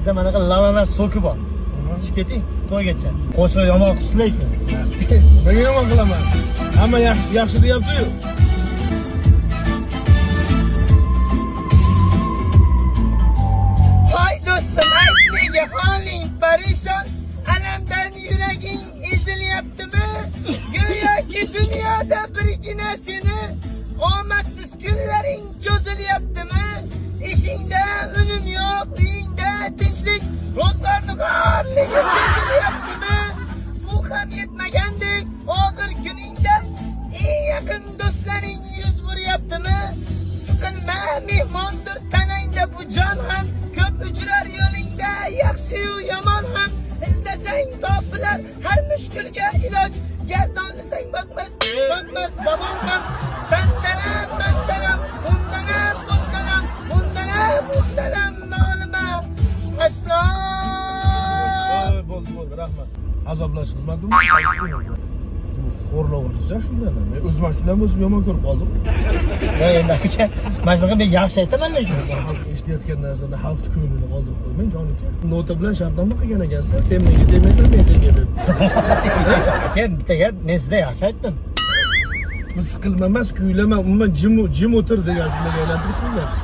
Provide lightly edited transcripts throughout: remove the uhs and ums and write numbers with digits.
sizda manaqa lavalar so'ki bor. Ichib keting, to'ygacha. Qo'shiq yomon qilibsizlar ekan. Men yomon qilaman. Hamma yaxshi deyapti-yu. Hay do'stim, ayt nega holing parishon? Alamdan yuraging ezilyaptimi? Go'yoki dunyoda birgina seni omadsiz kunlaring cho'zilyaptimi? Ishingda unum yo'q, uyingda tinchlik, ro'zg'orni g'orligi sezilyaptimi? Bu ham yetmagandek, og'ir kuningda eng yaqin do'stlaring yuz buryaptimi? Siqilma, mehmondir tanangda bu jon ham, ko'p uchrar yo'lingda yaxshi-yu yomon ham. İzlesang topilar har mushkulga iloj, gardonlasang botmas zamon ham. Sandanam, mandanam, undanam, bundanam nolima aslo. Bo'ldi, rahmat. Azoblash xizmatim. Xo'rlab o'tirsa shundan. Men o'zim shundan o'zim yomon ko'rib qoldim. Endi aka, mana shunaqa men yaxshi aytaman lekin. Xalq eshitayotgan narsani xalq ko'nglini qoldirib qo'ymang, jon uka. Nota bilan shartnoma qilgan ekansan, sen menga demaysan, men senga deb. Aka, bitta gap, men sizga yaxshi aytdim. Bu siqilma emas, kuylama, umuman jim o'tir degan shunga aylantirib qo'yapsiz.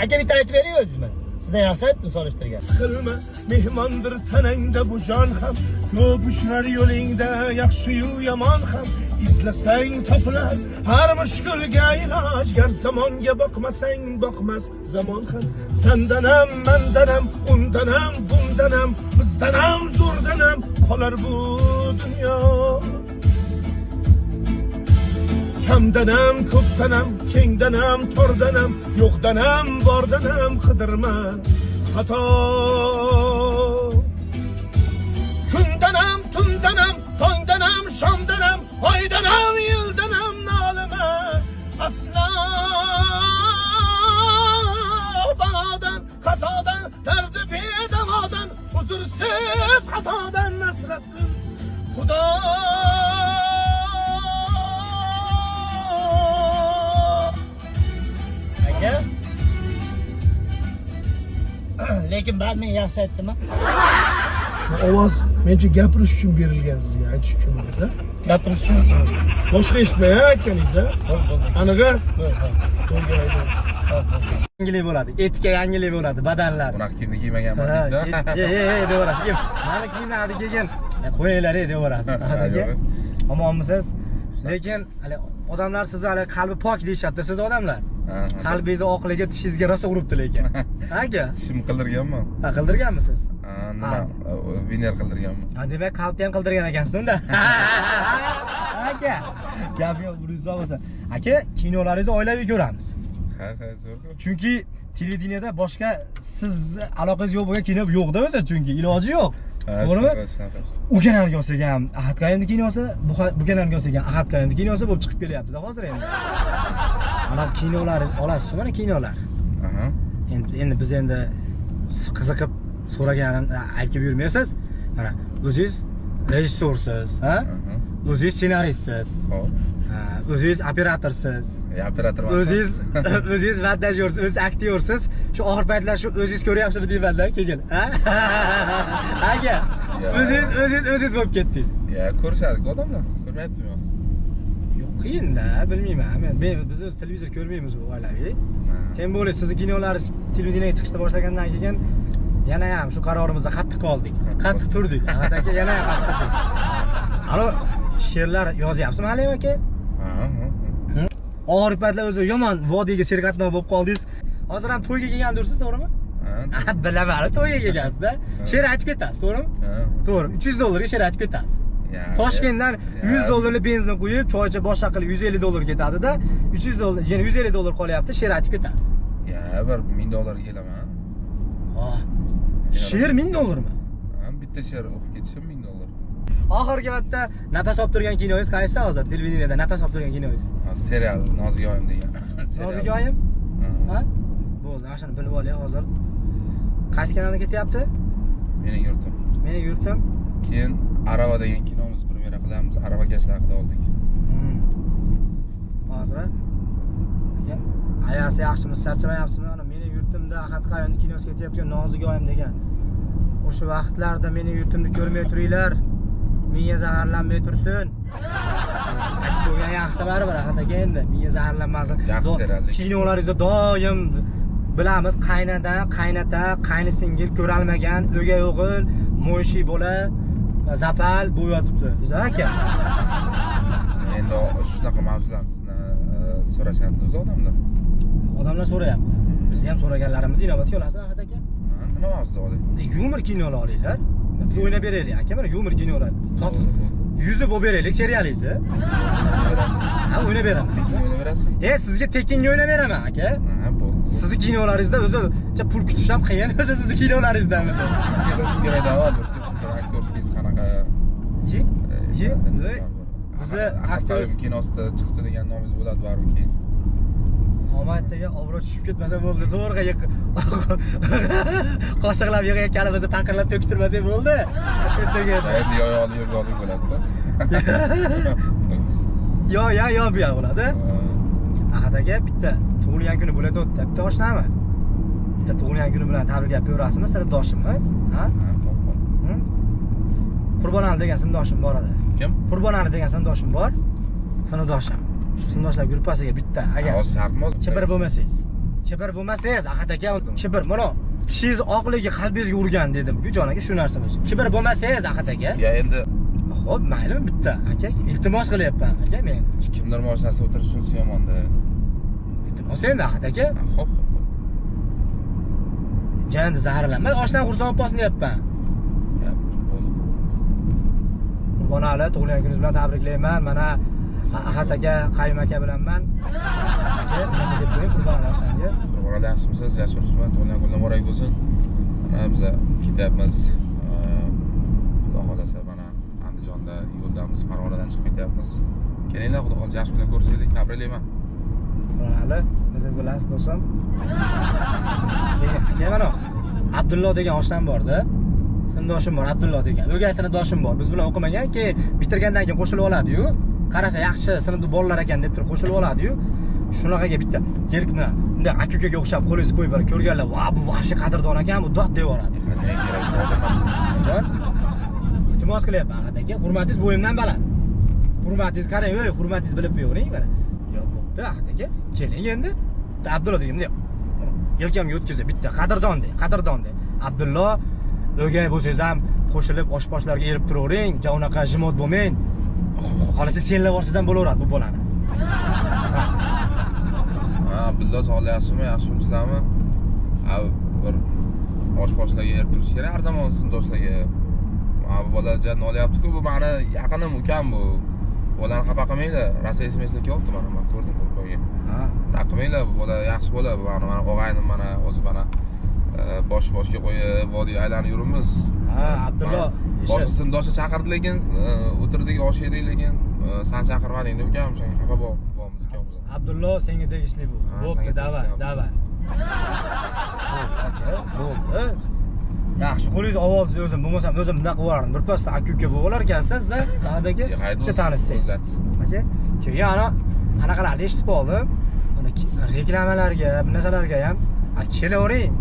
Aka, bitta aytib bering o'zingizga. Sizga yaxshi aytdim solishtirgan. Siqilma, mehmondir tanangda bu jon ham, ko'p uchrar yo'lingda yaxshi-yu yomon ham. İzlesang topilar har mushkulga iloj, gar zamonga boqmasang boqmas zamon ham. Sandanam, mandanam, undanam, bundanam, bizdanam, zo'rdanam qolar bu dunyo. Kamdanam, ko'pdanam, kengdanam, tordanam, yo'qdanam, bordanam qidirma xato. Kundanam, tundanam, tongdanam, shomdanam, oydanam, yildanam nolima aslo. Balodan, qazodan, dardi bedavodan, huzursiz xatodan asrasin Xudo. Aka, lekin bari men yaxshi aytdim-a? Ovoz mencha gapirish uchun berilgan sizga, aytish uchun emas. Gapirish uchun. Boshqa eshitmay akaniz, ha? Aniqa? Yangilik bo'ladi, etga yangilik bo'ladi, badallar. Bunaqa kiyimni kiymaganman deydi. Devorasiz. Kim? Mani kiyimlarni kiygan. Qo'yinglar, devorasiz. Omonmisiz? Lekin hali odamlar sizni hali qalbi pok deyshapti, siz odamlar. Qalbingiz oqliga tishingizga rosa uribdi lekin. Aka, Tishim qildirganman. ha, qildirganmisiz? Nima? Viner qildirganman. Ha, demak qalbni ham qildirgan ekansiz unda. Aka, gap yo'q, buringiz bo'lsa. Aka, kinolaringizni oilaviy ko'ramiz. Ha, zo'r. Chunki televideniyada boshqa sizni aloqangiz yo'q bo'lgan kino yo'q-da o'zi, chunki iloji yo'q. To'g'rimi? Ukanamga olsagan Ahad Qayumni kinosi, bukanamga olsagan Ahad Qayumni kinosi bo'lib chiqib kelyapti-da hozir endi. Mana kinolar olasiz, mana kinolar. Aha. Endi biz endi qiziqib so'raganim aytib yurmaysiz. Mana o'zingiz rejissyorsiz, ha? O'zingiz ssenaristsiz. Xo'p. O'zingiz operatorsiz. Operator emas. O'zingiz montajyorsiz, o'zingiz aktyorsiz. Shu oxir paytlar shu o'zingiz ko'ryapsizmi deyman-da, keyin. Ha? Aka, o'zingiz bo'lib ketdingiz. Ya, ko'rishadi odamlar. Ko'rmayaptimi? Yo'q, qiyin-da, bilmayman. Biz o'z televizor ko'rmaymiz u oilaviy. Keyin bo'ldi, sizni kinolaringiz televideniyega chiqishni boshlagandan keyin yana ham shu qarorimizda qattiq qoldik. Qattiq turdik. Ahad aka yana ham qattiq turdik. Halo, she'rlar yozyapsizmi Halim aka? Oxirgi paytlar o'zi yomon vodiyga serqatnov bo'lib qoldingiz. Hozir ham to'yga kelgandirsiz, to'g'rimi? Ha, bilaman, to'yga kelgansiz-da. She'r aytib ketasiz, to'g'rimi? To'g'ri. 300 dollarga she'r aytib ketasiz. Toshkentdan 100 dollarlik benzin quyib, choycha boshqa qilib 150 dollar ketadi-da, 300 dollar, yana 150 dollar qolyapti, she'r aytib ketasiz. Ya, bir 1000 dollarga kelaman. She'r 1000 dollarmi? Bitta she'r o'qib ketishim 1000 dollar. Oxirgi vaqtda nafas olib turgan kinoyingiz qaysi hozir? Televideniyada nafas olib turgan kinoyingiz? Serial Nozigoyim degan. Nozigoyim? Ha? Bo'ldi, ashuni bilib olay hozir. Qaysi kanalga ketyapti? Mening yurtim. Mening yurtim. Keyin Arava degan kinomiz premyera qilamiz. Arava kashlar haqida oldik. Hozir aka, ayasi yaxshimi, charchamayapsizmi? Ana mening yurtim yurtimda Ahad Qayonning kinosiga ketayotgan Nozik oyim degan. O'sha vaqtlarda meni yurtimni ko'rmay turinglar. Miya zaharlanmay tursin. Aytib qo'ygan yaxshi baribir Ahad aka endi miya zaharlanmasin. Kinolaringizda doim bilamiz qaynata, qaynisingil ko'ralmagan, o'gay o'g'il, mo'yshi bola, zapal bu yotibdi. Bizlar aka. Endi shunaqa mavzularni so'rashyapti o'zi odamlar. Odamlar so'rayapti. Biz ham so'raganlarimizni inobatga olasiz Ahad aka. Nima mavzu oling? Yumor kinolar olinglar. Biz o'ynab beraylik aka, mana yumor kinolar. Yuzi bo'lib beraylik serialingizni. Ha, o'ynab beraman. O'ynab berasizmi? Sizga tekinga o'ynab beraman aka. Ha, bo'ldi. Sizni kinolaringizda o'zi pul kutish ham qiyin o'zi sizni kinolaringizdan. Sevishim kerak davlat. Aktyorskiz qanaqa? Bizni aktyor kinosida chiqdi degan nomingiz bo'ladi baribir keyin. Omadga obro' tushib ketmasa bo'ldi. Zo'rg'a qoshiqlab yig'ayotganimizni paqirlab to'ktirmasak bo'ldi. Endi yo'q bo'ladi-da. Yo bu yoq bo'ladi. Ahad aka bitta tug'ilgan kuni bo'ladi o'tdi. Bitta oshnami? Bitta tug'ilgan kuni bilan tabriklab berasizmi, sinfdoshimmi? Ha? Qurbonali degan sinfdoshim bor edi. Kim? Qurbonali degan sinfdoshim bor. Sinfdoshim. Sinfdoshlar gruppasiga bitta agar kibr bo'lmasangiz, Ahad aka kibr, mana tishingiz oqligi qalbingizga urgan dedim-ku jon aka, shu narsa bo'lsin. Kibr bo'lmasangiz Ahad aka. Ya endi xo'p, maylimi bitta aka, iltimos qilyapman aka men. Kimdir mashinasida o'tirish uchun yomonda. Iltimos endi Ahad aka. Xo'p. Jandi zaharlanmay, oshdan xursand bo'lsin deyapman. Qurbonali tug'ilgan kuningiz bilan tabriklayman. Mana Ahad aka, Qayum aka bilanman. Aka, nima deb qo'ying Qurbonali oshanga? Qurbonali yaxshimisiz? Yaxshimisiz? Tug'ilgan kunlar muborak bo'lsin. Mana biz ketyapmiz. Xudo xolasa mana Andijonda yo'ldamiz, Farg'onadan chiqib ketyapmiz. Kelinglar, xudo xolasa yaxshi kunlar ko'rishaylik. Tabriklayman. Qurbonali, siz bilasiz do'stim. Aka, mana Abdullo degan oshdan borda. Sinfdoshim bor, Abdullo degan. O'gay sinfdoshim bor. Biz bilan o'qimagan, keyin bitirgandan keyin qo'shilib oladi-yu. Qarasa yaxshi sinfda bolalar ekan deb turib qo'shilib oladi-yu. Shunaqaga bitta kelibmi? Bunday aka-ukaga o'xshab qo'lingizni qo'yib berib ko'rganlar, "Va, bu vahshiy qadrdon ekan, bu dod" deb yuboradi. Jon, iltimos qilyapman Ahad aka, hurmatingiz bo'yimdan baland. Hurmatingiz qarang, hurmatingiz bilib bering mana. Yo'q, bo'pti Ahad aka. Keling endi. Abdullo dedim, yelkamga o'tkazib bitta qadrdon de. Abdullo, o'gay bo'lsangiz ham qo'shilib oshposhlarga erib turavering, unaqa jimot bo'lmang. Xolasi senlab olsangiz ham bo'laveradi bu bolani. Abdullo sog'lik yaxshimi, yaxshimisizlarmi? Bir oshposhlarga erib turish kerak har zamon sinfdoshlarga. Bu bola jan olyapti-ku, bu meni yaqinim ukam bu. Bolani xafa qilmanglar, rosa esingizga kelyapti mana, men ko'rdim qo'yga. Raqaminglar, bu bola yaxshi bola, bu mana o'g'aynim mana, o'zi mana boshga qo'yib vodiy aylanib yuribmiz. Abdullo, boshqa sinfdoshni chaqirdi lekin o'tirdik, osh yedik lekin sen chaqirmading deb ukam o'shanga xafa bo'lamiz ikkovimiz. Abdullo, senga tegishli bu. Bo'pti, davay. Bo'ldi. Yaxshi, qo'lingiz ovozingizni o'zim bo'lmasam o'zim bunaqa qilardim. Bir pasda aka-uka bo'lar ekansiz, Sa'dagi qancha tanishsiz. Aka, keyin anaqalarni eshitib qoldim. Reklamalarga, bu narsalarga ham kelavering.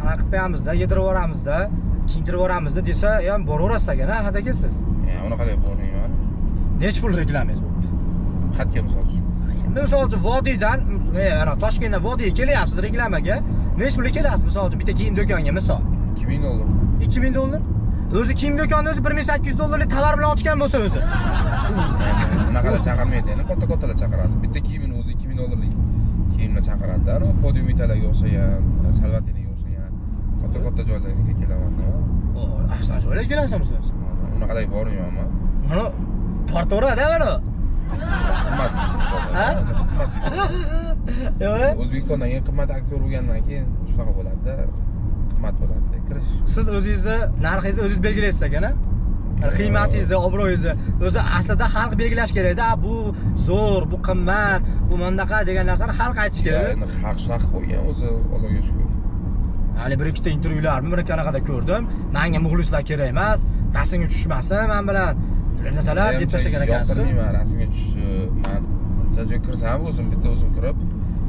Anaqa qilib qo'yamizda, yedirib yuboramizda, kiyintirib yuboramizda desa, ham boraverasiz aka, Ahad aka siz. Unaqa deb bormayman. Nech pul reklamangiz bo'ldi? Xatga misol uchun. Endi misol uchun vodiydan, ana Toshkentdan vodiyga kelyapsiz reklamaga. Nech pulga kelasiz? Misol uchun bitta kiyim do'koniga misol. $2000. $2000? O'zi kiyim do'koni o'zi $1800 tovar bilan ochgan bo'lsa o'zi. Unaqada chaqirmaydi, endi katta-kattalar chaqiradi. Bitta kiyimini o'zi $2000 kiyimni chaqiradi. Ana podiumitalarga o'xshagan, salvatinaga o'xshagan katta joylarga kelaman-da. Aslan joylarga kelasizmi siz? Unaqada bormayman. Mana tortaveradi mana. Qimmat. Ha? Yo'q. O'zbekistondan eng qimmat aktyor bo'lgandan keyin shunaqa bo'ladi-da. Qimmat bo'ladi kirish. Siz o'zingizni narxingizni o'zingiz belgilaysiz ekan-a? Qiymatingizni, obro'yingizni o'zi aslida xalq belgilash kerak-da. Bu zo'r, bu qimmat, bu mendaqa degan narsani xalq aytish kerak. Endi xalq shunaqa qo'ygan o'zi, Allohga shukr. Hali bir ikkita intervyularni bir qanaqada ko'rdim. Menga muxlislar kerak emas, rasmga tushmasin men bilan. Narsalar deb tashlagan ekansiz. Yo'qtirmayman rasmga tushish. Men joyga kirsam o'zim bitta o'zim kirib,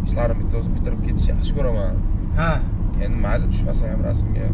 ishlarimni bitta o'zim bitirib ketish yaxshi ko'raman. Ha. Endi mayli tushmasa ham rasmga